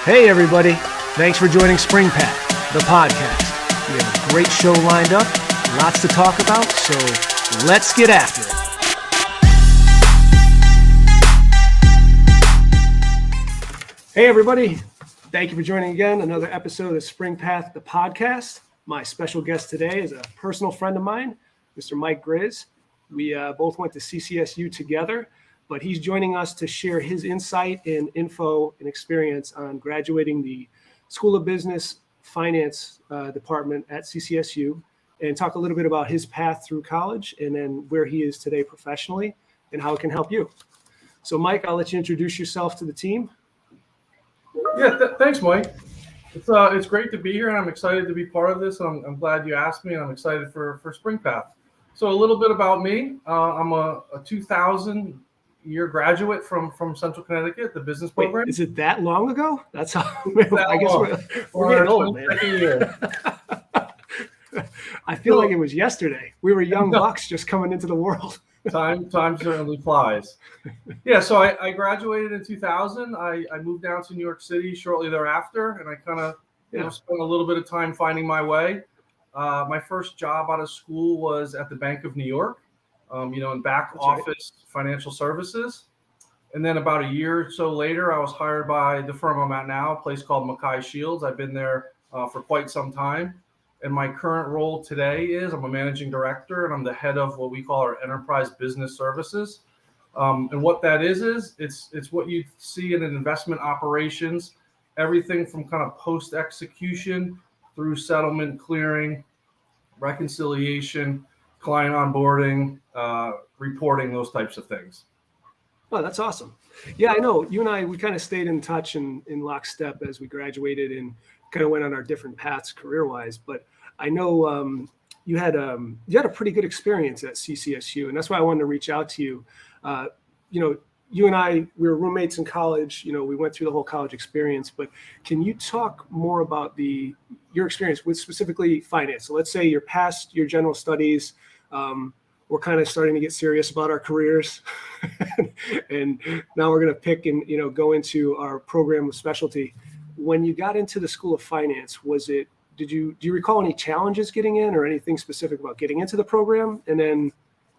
Hey everybody, thanks for joining SpringPath, the podcast. We have a great show lined up, lots to talk about, so let's get after it. Hey everybody, thank you for joining again, another episode of SpringPath, the podcast. My special guest today is a personal friend of mine, Mr. Mike Griz. We both went to CCSU together, but he's joining us to share his insight and info and experience on graduating the School of Business Finance department at CCSU and talk a little bit about his path through college and then where he is today professionally and how it can help you. So Mike, I'll let you introduce yourself to the team. Yeah, thanks, Mike. It's great to be here, and I'm excited to be part of this. I'm glad you asked me, and I'm excited for SpringPath. So a little bit about me. I'm a 2000 year graduate from Central Connecticut, the business program. Wait, is it that long ago? That's how I guess we're getting old, man. I feel like it was yesterday. We were young bucks just coming into the world. Time certainly flies. Yeah, so I graduated in 2000. I moved down to New York City shortly thereafter, and I kind of spent a little bit of time finding my way. My first job out of school was at the Bank of New York, in back office financial services. And then about a year or so later, I was hired by the firm I'm at now, a place called Mackay Shields. I've been there for quite some time. And my current role today is I'm a managing director, and I'm the head of what we call our enterprise business services. And what that is it's what you see in an investment operations, everything from kind of post-execution through settlement, clearing, reconciliation, client onboarding, reporting, those types of things. Oh, that's awesome. Yeah, I know. You and I, we kind of stayed in touch and in lockstep as we graduated and kind of went on our different paths career-wise. But I know you had a pretty good experience at CCSU, and that's why I wanted to reach out to you. You and I, we were roommates in college. We went through the whole college experience. But can you talk more about your experience with specifically finance? So let's say you're past your general studies. We're kind of starting to get serious about our careers, and now we're going to pick and go into our program of specialty. When you got into the School of Finance, do you recall any challenges getting in, or anything specific about getting into the program, and then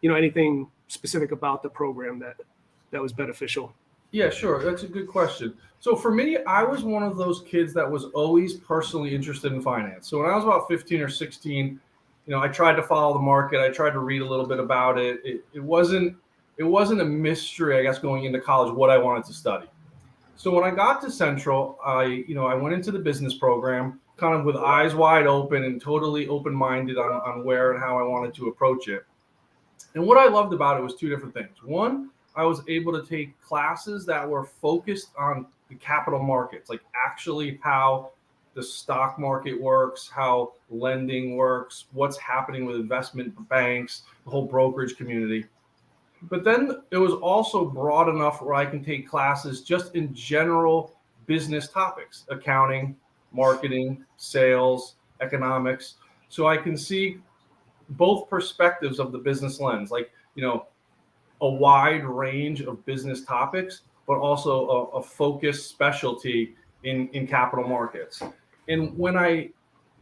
anything specific about the program that was beneficial? Yeah, sure. That's a good question. So for me, I was one of those kids that was always personally interested in finance. So when I was about 15 or 16, I tried to follow the market. I tried to read a little bit about it. It wasn't a mystery, I guess, going into college what I wanted to study. So when I got to Central, I went into the business program kind of with eyes wide open and totally open-minded on where and how I wanted to approach it. And what I loved about it was two different things. One, I was able to take classes that were focused on the capital markets, like actually how the stock market works, how lending works, what's happening with investment banks, the whole brokerage community. But then it was also broad enough where I can take classes just in general business topics, accounting, marketing, sales, economics. So I can see both perspectives of the business lens, like, a wide range of business topics, but also a focused specialty in capital markets. And when I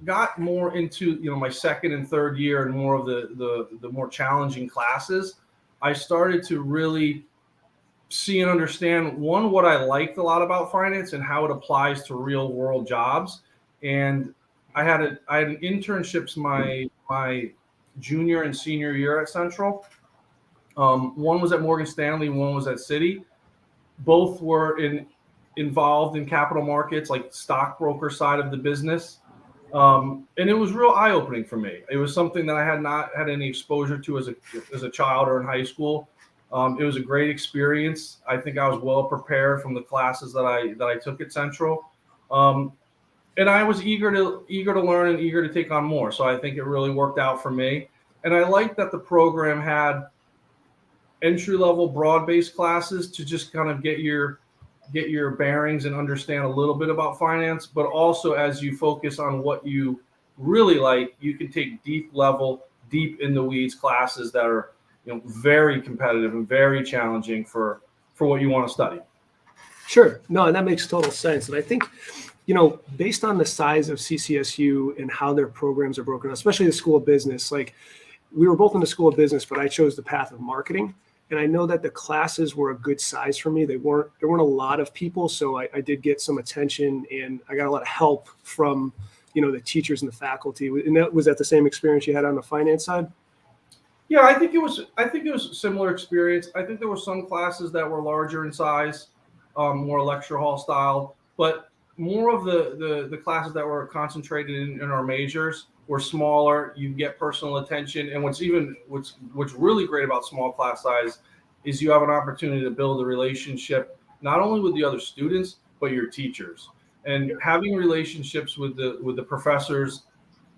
got more into, my second and third year and more of the more challenging classes, I started to really see and understand, one, what I liked a lot about finance and how it applies to real world jobs. And I had internships my junior and senior year at Central. One was at Morgan Stanley, one was at Citi. Both were involved in capital markets, like stockbroker side of the business. And it was real eye-opening for me. It was something that I had not had any exposure to as a child or in high school. It was a great experience. I think I was well prepared from the classes that I took at Central. And I was eager to learn and eager to take on more. So I think it really worked out for me. And I liked that the program had entry-level broad-based classes to just kind of get your bearings and understand a little bit about finance, but also as you focus on what you really like, you can take deep in the weeds classes that are very competitive and very challenging for what you want to study. Sure. No, and that makes total sense. And I think, based on the size of CCSU and how their programs are broken, especially the School of Business, like we were both in the School of Business, but I chose the path of marketing. And I know that the classes were a good size for me. There weren't a lot of people. So I did get some attention and I got a lot of help from, the teachers and the faculty. And was that the same experience you had on the finance side? Yeah, I think it was a similar experience. I think there were some classes that were larger in size, more lecture hall style, but more of the classes that were concentrated in our majors were smaller. You get personal attention, and what's really great about small class size is you have an opportunity to build a relationship not only with the other students but your teachers, and having relationships with the professors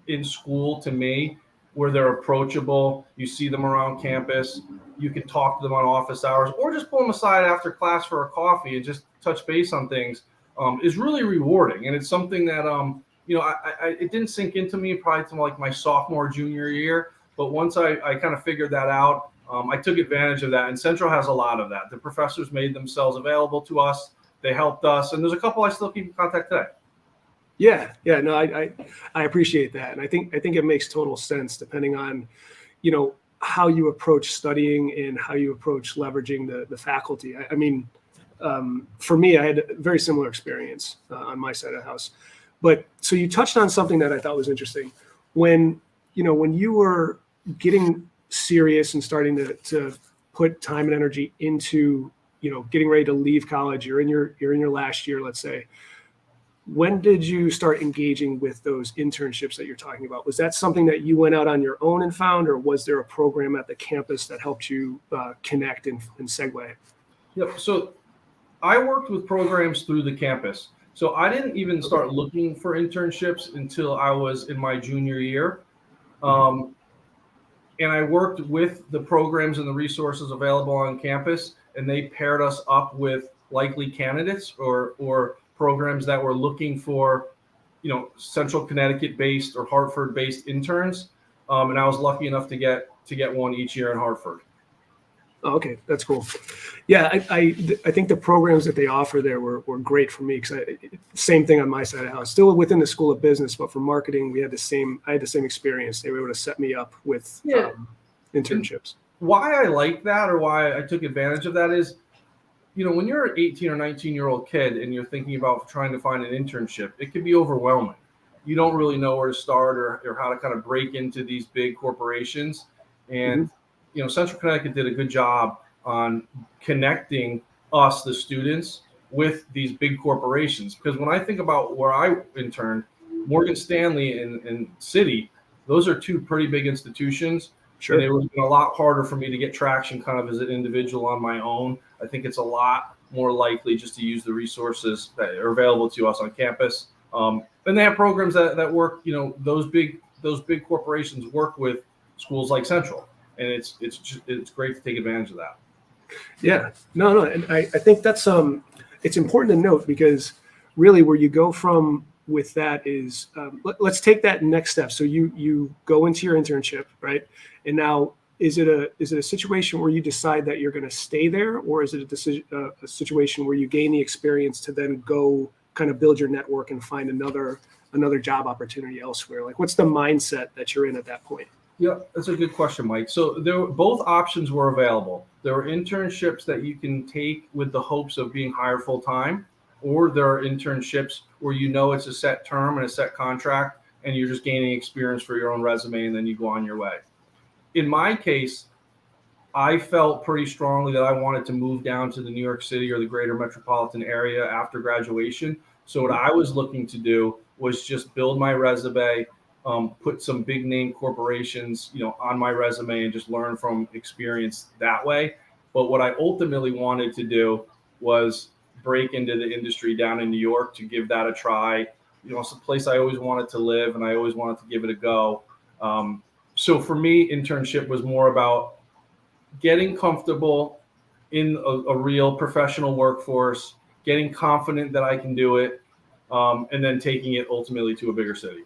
in school, to me, where they're approachable. You see them around campus. You can talk to them on office hours, or just pull them aside after class for a coffee and just touch base on things. Is really rewarding, and it's something that it didn't sink into me probably until like my sophomore, junior year. But once I kind of figured that out, I took advantage of that. And Central has a lot of that. The professors made themselves available to us. They helped us, and there's a couple I still keep in contact today. Yeah, no, I appreciate that, and I think it makes total sense depending on, how you approach studying and how you approach leveraging the faculty. I mean, for me, I had a very similar experience on my side of the house. But so you touched on something that I thought was interesting. When you were getting serious and starting to put time and energy into, getting ready to leave college, you're in your last year, let's say. When did you start engaging with those internships that you're talking about? Was that something that you went out on your own and found, or was there a program at the campus that helped you connect and segue? Yep. So I worked with programs through the campus. So I didn't even start looking for internships until I was in my junior year. And I worked with the programs and the resources available on campus, and they paired us up with likely candidates or programs that were looking for, Central Connecticut based or Hartford based interns. And I was lucky enough to get one each year in Hartford. Oh, okay, that's cool. Yeah, I think the programs that they offer there were great for me, because same thing on my side of the house, still within the School of Business, but for marketing, I had the same experience. They were able to set me up with internships. Why I like that, or why I took advantage of that, is, when you're an 18 or 19-year-old kid and you're thinking about trying to find an internship, it can be overwhelming. You don't really know where to start or how to kind of break into these big corporations. And Central Connecticut did a good job on connecting us, the students, with these big corporations. Because when I think about where I interned, Morgan Stanley and Citi, those are two pretty big institutions. Sure. And it was a lot harder for me to get traction kind of as an individual on my own. I think it's a lot more likely just to use the resources that are available to us on campus. And they have programs that work, those big corporations work with schools like Central. And it's great to take advantage of that. Yeah, no, and I think that's it's important to note, because really where you go from with that is let's take that next step. So you go into your internship, right? And now is it a situation where you decide that you're going to stay there, or is it a situation where you gain the experience to then go kind of build your network and find another job opportunity elsewhere? Like, what's the mindset that you're in at that point? Yeah, that's a good question, Mike. So both options were available. There were internships that you can take with the hopes of being hired full time, or there are internships where it's a set term and a set contract, and you're just gaining experience for your own resume, and then you go on your way. In my case, I felt pretty strongly that I wanted to move down to the New York City or the greater metropolitan area after graduation. So what I was looking to do was just build my resume, put some big name corporations, on my resume, and just learn from experience that way. But what I ultimately wanted to do was break into the industry down in New York, to give that a try. It's a place I always wanted to live, and I always wanted to give it a go. So for me, internship was more about getting comfortable in a real professional workforce, getting confident that I can do it, and then taking it ultimately to a bigger city.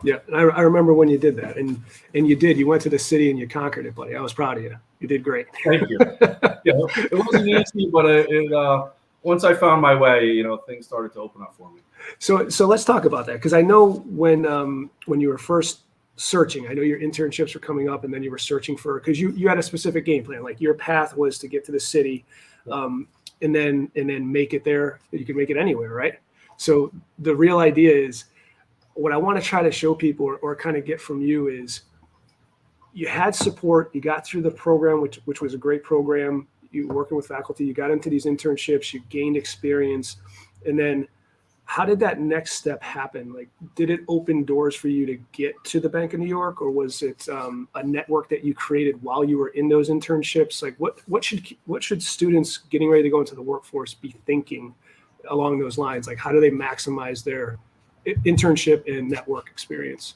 Yeah, and I remember when you did that, and you went to the city and you conquered it, buddy. I was proud of you. You did great. Thank you. It wasn't easy, but once I found my way, things started to open up for me. So let's talk about that, because I know when you were first searching, I know your internships were coming up, and then you were searching for, because you had a specific game plan. Like your path was to get to the city, and then make it there. You could make it anywhere, right? So the real idea is, what I want to try to show people or kind of get from you is, you had support, you got through the program, which was a great program. You were working with faculty, you got into these internships, you gained experience, and then how did that next step happen? Like, did it open doors for you to get to the Bank of New York, or was it a network that you created while you were in those internships? Like, what should students getting ready to go into the workforce be thinking along those lines? Like, how do they maximize their internship and network experience?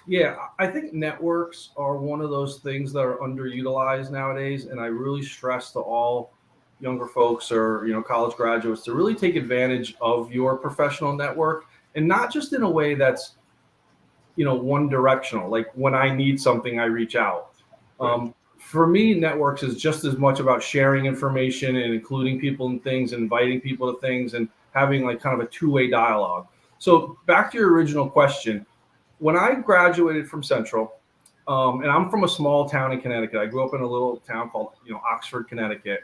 Yeah, I think networks are one of those things that are underutilized nowadays, and I really stress to all younger folks or college graduates to really take advantage of your professional network, and not just in a way that's one directional. Like, when I need something, I reach out. For me, networks is just as much about sharing information and including people in things, inviting people to things, and having like kind of a two-way dialogue. So back to your original question, when I graduated from Central, and I'm from a small town in Connecticut. I grew up in a little town called Oxford, Connecticut.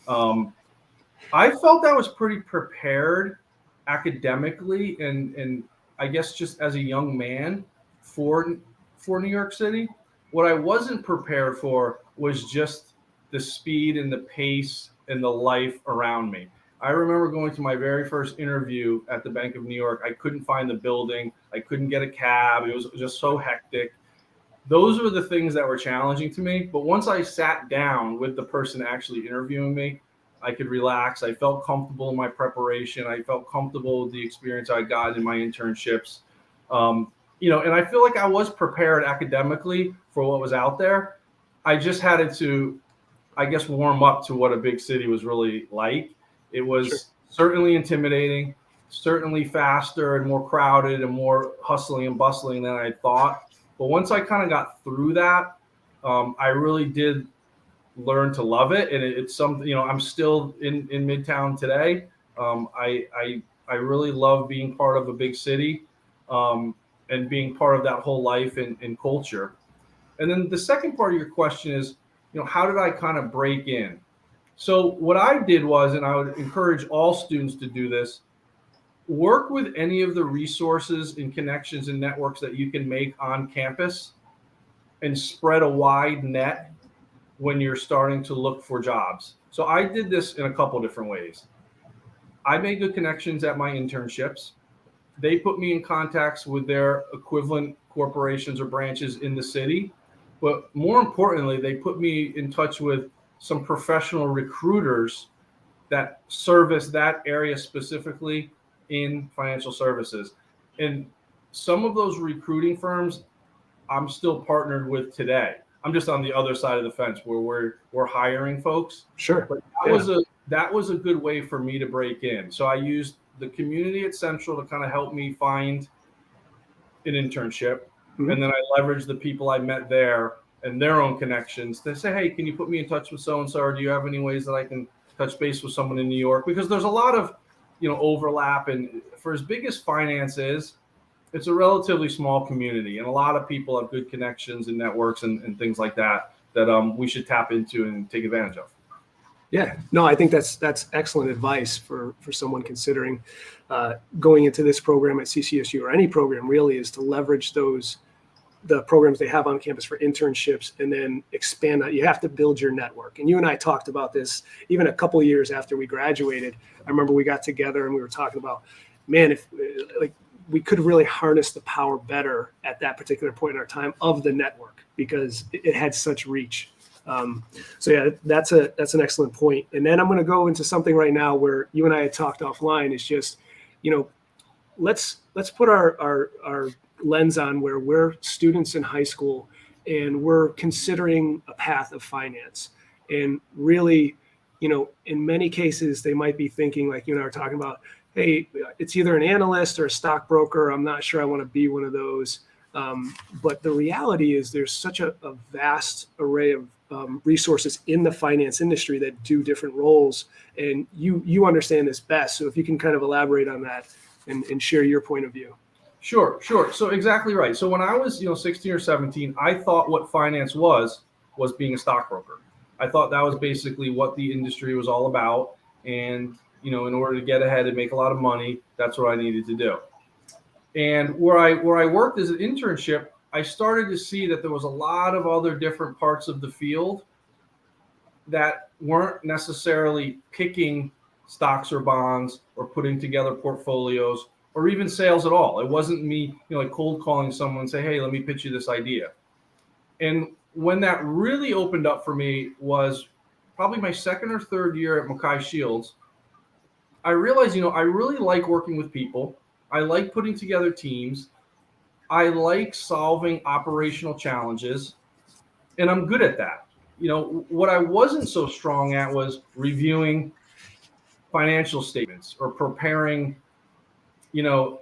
I felt I was pretty prepared academically and I guess just as a young man for New York City. What I wasn't prepared for was just the speed and the pace and the life around me. I remember going to my very first interview at the Bank of New York. I couldn't find the building. I couldn't get a cab. It was just so hectic. Those were the things that were challenging to me. But once I sat down with the person actually interviewing me, I could relax. I felt comfortable in my preparation. I felt comfortable with the experience I got in my internships. And I feel like I was prepared academically for what was out there. I just had to, I guess, warm up to what a big city was really like. It was certainly intimidating, certainly faster and more crowded and more hustling and bustling than I thought. But once I kind of got through that, I really did learn to love it. And it's something, I'm still in Midtown today. I really love being part of a big city and being part of that whole life and culture. And then the second part of your question is, how did I kind of break in? So what I did was, and I would encourage all students to do this, work with any of the resources and connections and networks that you can make on campus and spread a wide net when you're starting to look for jobs. So I did this in a couple different ways. I made good connections at my internships. They put me in contacts with their equivalent corporations or branches in the city. But more importantly, they put me in touch with some professional recruiters that service that area specifically in financial services. And some of those recruiting firms I'm still partnered with today. I'm just on the other side of the fence where we're hiring folks. Sure. But that was a good way for me to break in. So I used the community at Central to kind of help me find an internship. Mm-hmm. And then I leveraged the people I met there and their own connections to say, hey, can you put me in touch with so-and-so, or do you have any ways that I can touch base with someone in New York? Because there's a lot of, overlap. And for as big as finance is, it's a relatively small community, and a lot of people have good connections and networks and things like that we should tap into and take advantage of. Yeah, no, I think that's excellent advice for someone considering going into this program at CCSU, or any program really, is to leverage the programs they have on campus for internships and then expand that. You have to build your network. And you and I talked about this even a couple of years after we graduated. I remember we got together and we were talking about, man, if we could really harness the power better at that particular point in our time of the network, because it had such reach. So yeah, that's an excellent point. And then I'm going to go into something right now where you and I had talked offline. Is just, let's put our lens on where we're students in high school and we're considering a path of finance. And really, in many cases, they might be thinking, like you and I were talking about, hey, it's either an analyst or a stockbroker. I'm not sure I want to be one of those. But the reality is there's such a vast array of resources in the finance industry that do different roles, and you understand this best. So if you can kind of elaborate on that and share your point of view. Sure. So exactly right. So when I was, 16 or 17, I thought what finance was being a stockbroker. I thought that was basically what the industry was all about. And, in order to get ahead and make a lot of money, that's what I needed to do. And where I worked as an internship, I started to see that there was a lot of other different parts of the field that weren't necessarily picking stocks or bonds or putting together portfolios or even sales at all. It wasn't me, like cold calling someone and say, hey, let me pitch you this idea. And when that really opened up for me was probably my second or third year at Mackay Shields. I realized, I really like working with people. I like putting together teams. I like solving operational challenges, and I'm good at that. What I wasn't so strong at was reviewing financial statements or preparing, an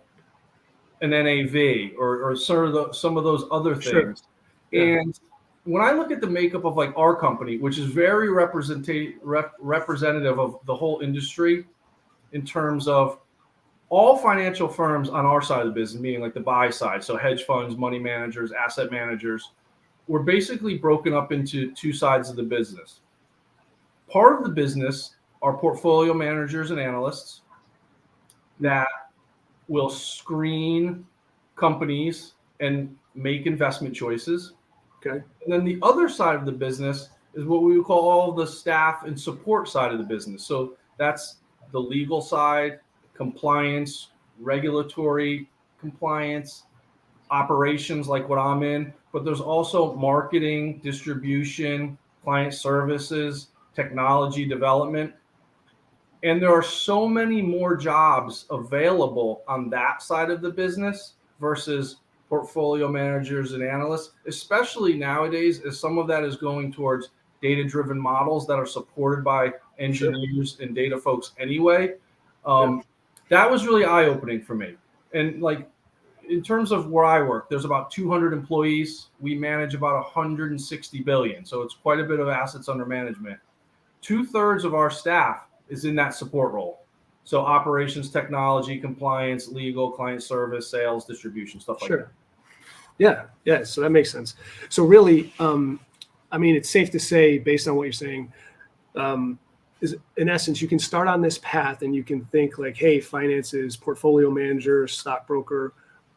NAV or some of those other things. Sure. Yeah. And when I look at the makeup of like our company, which is very representative of the whole industry in terms of all financial firms on our side of the business, meaning like the buy side, so hedge funds, money managers, asset managers, we're basically broken up into two sides of the business. Part of the business are portfolio managers and analysts that will screen companies and make investment choices. Okay. And then the other side of the business is what we would call all the staff and support side of the business. So that's the legal side, compliance, regulatory compliance, operations like what I'm in, but there's also marketing, distribution, client services, technology development. And there are so many more jobs available on that side of the business versus portfolio managers and analysts, especially nowadays, as some of that is going towards data-driven models that are supported by engineers and data folks anyway. That was really eye-opening for me. And like in terms of where I work, there's about 200 employees. We manage about 160 billion. So it's quite a bit of assets under management. 2/3 of our staff is in that support role. So operations, technology, compliance, legal, client service, sales, distribution, stuff like that. Yeah. So that makes sense. So really, it's safe to say, based on what you're saying, is in essence, you can start on this path and you can think like, hey, finance is portfolio manager, stockbroker,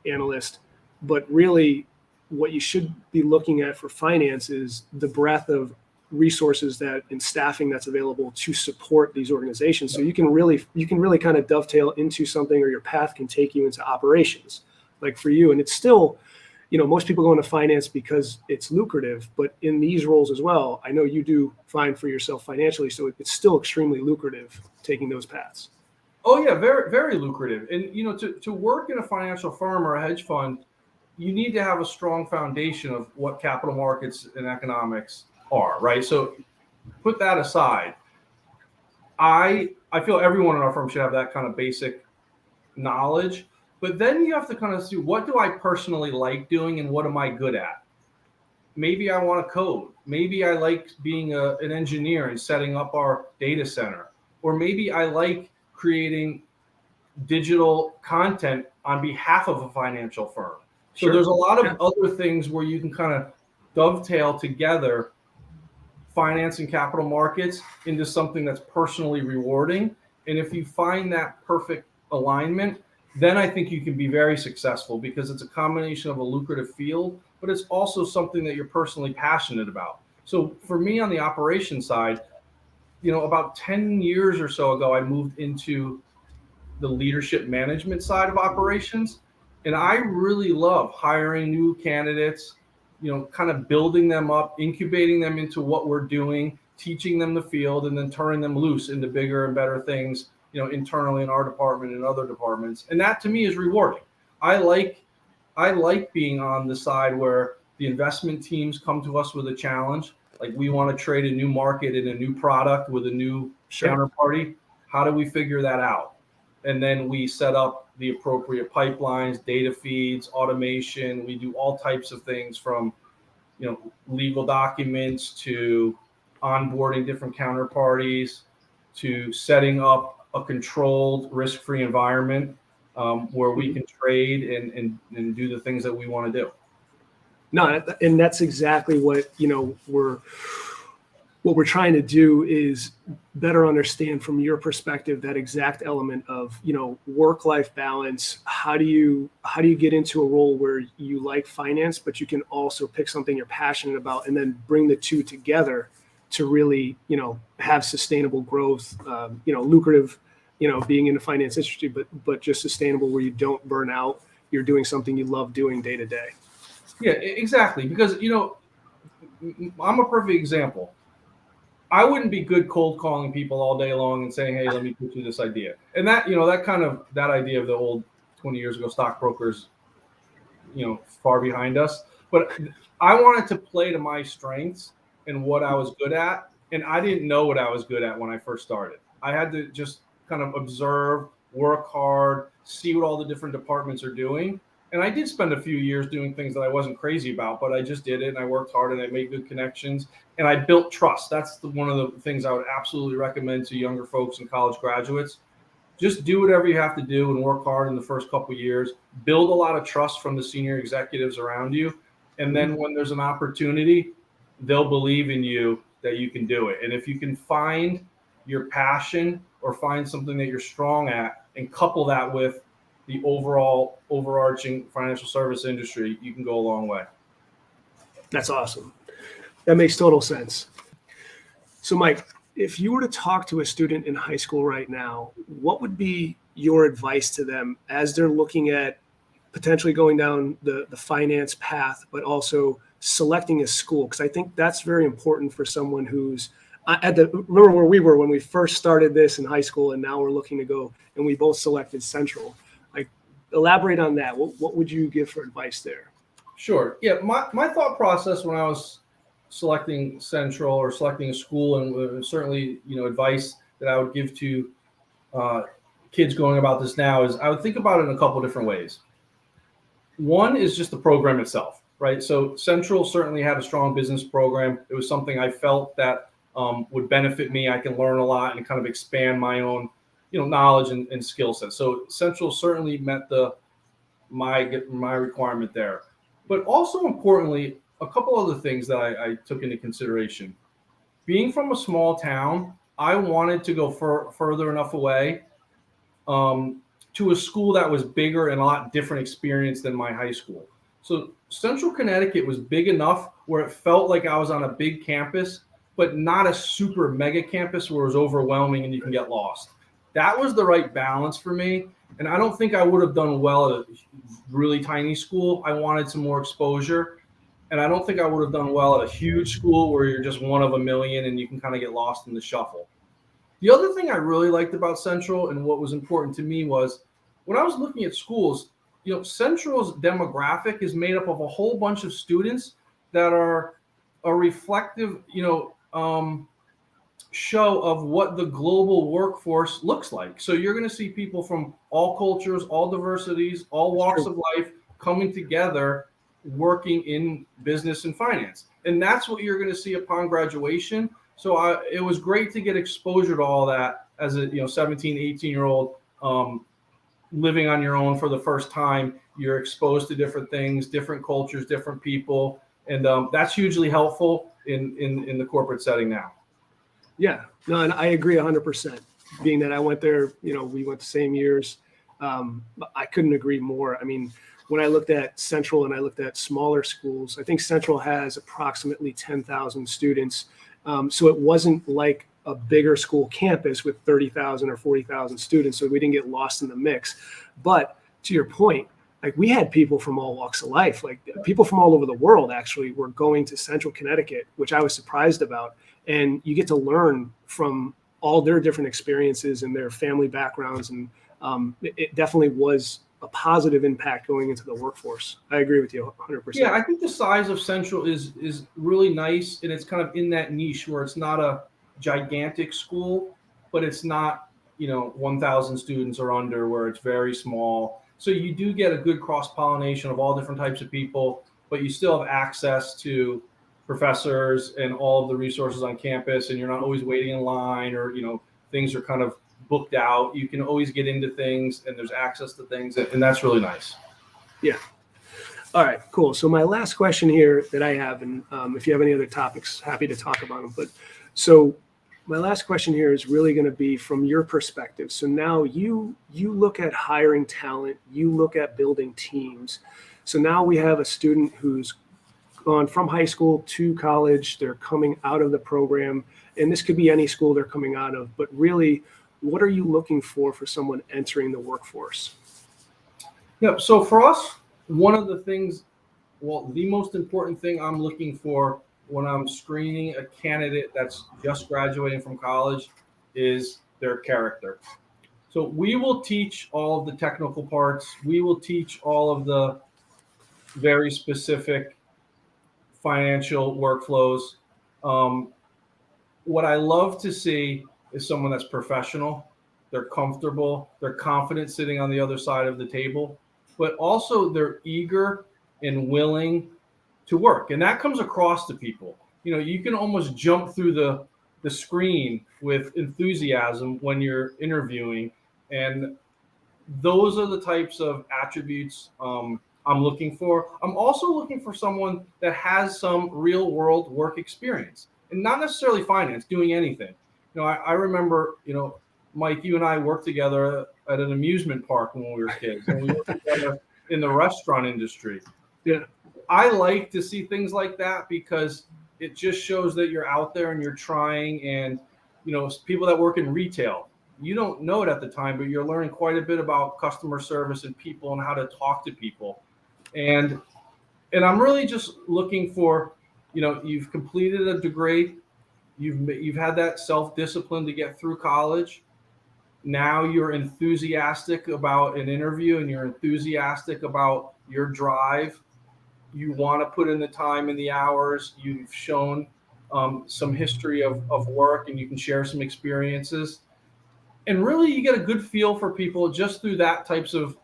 analyst, but really what you should be looking at for finance is the breadth of resources and staffing that's available to support these organizations. So you can really kind of dovetail into something, or your path can take you into operations, like for you. And it's still, most people go into finance because it's lucrative, but in these roles as well, I know you do fine for yourself financially. So it's still extremely lucrative taking those paths. Oh yeah, very, very lucrative. And to work in a financial firm or a hedge fund, you need to have a strong foundation of what capital markets and economics are, right? So put that aside. I feel everyone in our firm should have that kind of basic knowledge, but then you have to kind of see, what do I personally like doing and what am I good at? Maybe I want to code. Maybe I like being an engineer and setting up our data center, or maybe I like creating digital content on behalf of a financial firm. So there's a lot of other things where you can kind of dovetail together finance and capital markets into something that's personally rewarding. And if you find that perfect alignment, then I think you can be very successful, because it's a combination of a lucrative field, but it's also something that you're personally passionate about. So for me on the operation side, about 10 years or so ago, I moved into the leadership management side of operations. And I really love hiring new candidates, kind of building them up, incubating them into what we're doing, teaching them the field, and then turning them loose into bigger and better things, internally in our department and other departments. And that to me is rewarding. I like being on the side where the investment teams come to us with a challenge. Like, we want to trade a new market in a new product with a new counterparty. How do we figure that out? And then we set up the appropriate pipelines, data feeds, automation. We do all types of things, from legal documents to onboarding different counterparties to setting up a controlled risk-free environment where we can trade and do the things that we want to do. No, and that's exactly what, what we're trying to do is better understand from your perspective that exact element of, work-life balance. How do you get into a role where you like finance, but you can also pick something you're passionate about and then bring the two together to really, have sustainable growth, lucrative, being in the finance industry, but just sustainable where you don't burn out. You're doing something you love doing day to day. Yeah, exactly. Because, I'm a perfect example. I wouldn't be good cold calling people all day long and saying, hey, let me put you this idea. And that, that idea of the old 20 years ago stockbrokers, far behind us. But I wanted to play to my strengths and what I was good at. And I didn't know what I was good at when I first started. I had to just kind of observe, work hard, see what all the different departments are doing. And I did spend a few years doing things that I wasn't crazy about, but I just did it and I worked hard and I made good connections and I built trust. That's one of the things I would absolutely recommend to younger folks and college graduates. Just do whatever you have to do and work hard in the first couple of years. Build a lot of trust from the senior executives around you. And then when there's an opportunity, they'll believe in you that you can do it. And if you can find your passion or find something that you're strong at and couple that with the overarching financial service industry, you can go a long way. That's awesome. That makes total sense. So, Mike, if you were to talk to a student in high school right now, what would be your advice to them as they're looking at potentially going down the finance path, but also selecting a school? Because I think that's very important for someone who's remember where we were when we first started this in high school, and now we're looking to go, and we both selected Central. Elaborate on that. What would you give for advice there? Sure. Yeah. My thought process when I was selecting Central or selecting a school, and certainly, advice that I would give to kids going about this now is I would think about it in a couple of different ways. One is just the program itself, right? So Central certainly had a strong business program. It was something I felt that would benefit me. I can learn a lot and kind of expand my own knowledge and skill set. So Central certainly met my requirement there. But also importantly, a couple other things that I took into consideration. Being from a small town, I wanted to go further enough away to a school that was bigger and a lot different experience than my high school. So Central Connecticut was big enough where it felt like I was on a big campus, but not a super mega campus where it was overwhelming and you can get lost. That was the right balance for me. And I don't think I would have done well at a really tiny school. I wanted some more exposure. And I don't think I would have done well at a huge school where you're just one of a million and you can kind of get lost in the shuffle. The other thing I really liked about Central and what was important to me was when I was looking at schools, Central's demographic is made up of a whole bunch of students that are a reflective, show of what the global workforce looks like. So you're going to see people from all cultures, all diversities, all walks of life coming together, working in business and finance. And that's what you're going to see upon graduation. So it was great to get exposure to all that as a 17, 18-year-old living on your own for the first time. You're exposed to different things, different cultures, different people. And that's hugely helpful in the corporate setting now. Yeah, no, and I agree 100%. Being that I went there, we went the same years. I couldn't agree more. I mean, when I looked at Central and I looked at smaller schools, I think Central has approximately 10,000 students. So it wasn't like a bigger school campus with 30,000 or 40,000 students. So we didn't get lost in the mix. But to your point, we had people from all walks of life, people from all over the world actually were going to Central Connecticut, which I was surprised about. And you get to learn from all their different experiences and their family backgrounds. And it definitely was a positive impact going into the workforce. I agree with you 100%. Yeah, I think the size of Central is really nice. And it's kind of in that niche where it's not a gigantic school, but it's not, 1,000 students or under where it's very small. So you do get a good cross-pollination of all different types of people. but you still have access to professors and all of the resources on campus, and you're not always waiting in line, or things are kind of booked out. You can always get into things, and there's access to things, and that's really nice. Yeah. All right, cool. So my last question here that I have, and if you have any other topics, happy to talk about them. But so my last question here is really going to be from your perspective. So now you look at hiring talent, you look at building teams. So now we have a student who's gone from high school to college. They're coming out of the program, and this could be any school they're coming out of. But really, what are you looking for someone entering the workforce? Yeah. So for us, one of the things, the most important thing I'm looking for when I'm screening a candidate that's just graduating from college is their character. So we will teach all of the technical parts. We will teach all of the very specific financial workflows. What I love to see is someone that's professional, they're comfortable, they're confident sitting on the other side of the table, but also they're eager and willing to work. And that comes across to people. You can almost jump through the screen with enthusiasm when you're interviewing. And those are the types of attributes I'm looking for. I'm also looking for someone that has some real world work experience, and not necessarily finance, doing anything. I remember, Mike, you and I worked together at an amusement park when we were kids, and we worked together in the restaurant industry. Yeah. I like to see things like that because it just shows that you're out there and you're trying. And, people that work in retail, you don't know it at the time, but you're learning quite a bit about customer service and people and how to talk to people. And I'm really just looking for, you've completed a degree, you've had that self-discipline to get through college. Now you're enthusiastic about an interview, and you're enthusiastic about your drive. You want to put in the time and the hours. You've shown some history of work, and you can share some experiences. And really, you get a good feel for people just through that types of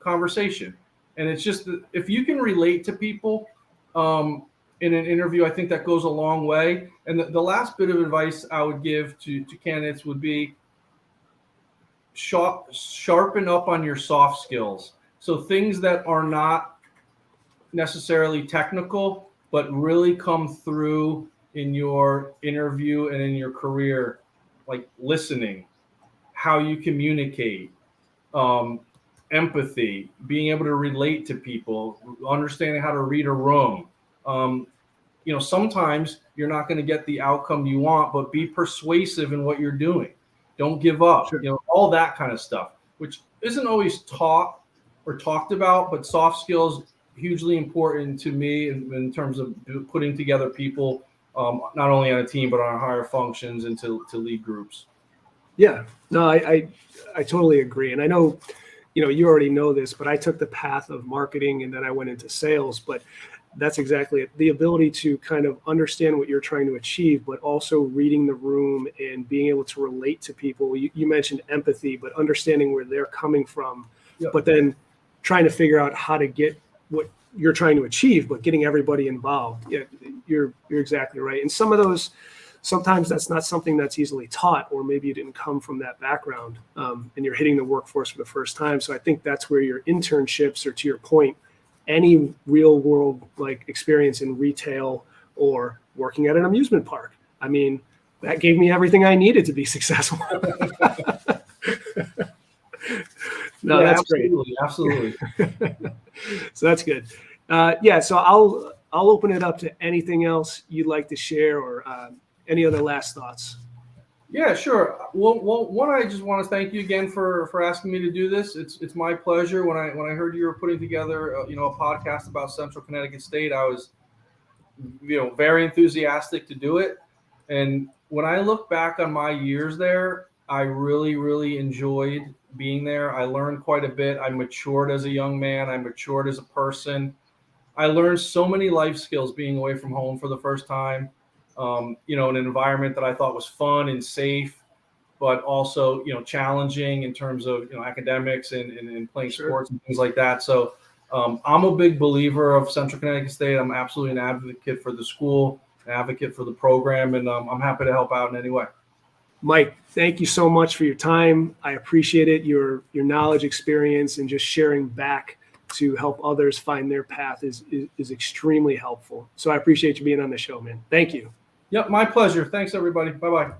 conversation. And it's just that if you can relate to people in an interview, I think that goes a long way. And the last bit of advice I would give to candidates would be sharpen up on your soft skills. So things that are not necessarily technical, but really come through in your interview and in your career, like listening, how you communicate, empathy, being able to relate to people, understanding how to read a room. Sometimes you're not going to get the outcome you want, but be persuasive in what you're doing. Don't give up. Sure. All that kind of stuff, which isn't always taught or talked about, but soft skills hugely important to me in terms of putting together people, not only on a team, but on higher functions and to lead groups. Yeah, no, I totally agree. And I know, you already know this, but I took the path of marketing and then I went into sales, but that's exactly it. The ability to kind of understand what you're trying to achieve, but also reading the room and being able to relate to people. You mentioned empathy, but understanding where they're coming from, Yep. But then trying to figure out how to get what you're trying to achieve, but getting everybody involved. Yeah, you're exactly right. And some of those, sometimes that's not something that's easily taught, or maybe you didn't come from that background, and you're hitting the workforce for the first time. So I think that's where your internships, or to your point, any real world like experience in retail or working at an amusement park. I mean, that gave me everything I needed to be successful. No, yeah, that's absolutely, great. Absolutely. So that's good. So I'll open it up to anything else you'd like to share, or any other last thoughts. Yeah, sure. Well, one, I just want to thank you again for asking me to do this. It's my pleasure. When I heard you were putting together, a podcast about Central Connecticut State, I was, very enthusiastic to do it. And when I look back on my years there, I really, really enjoyed being there. I learned quite a bit. I matured as a young man. I matured as a person. I learned so many life skills being away from home for the first time. In an environment that I thought was fun and safe, but also, challenging in terms of, academics and playing Sure. sports and things like that. So I'm a big believer of Central Connecticut State. I'm absolutely an advocate for the school, an advocate for the program, and I'm happy to help out in any way. Mike, thank you so much for your time. I appreciate it. Your knowledge, experience, and just sharing back to help others find their path is extremely helpful. So I appreciate you being on the show, man. Thank you. Yep, my pleasure. Thanks, everybody. Bye-bye.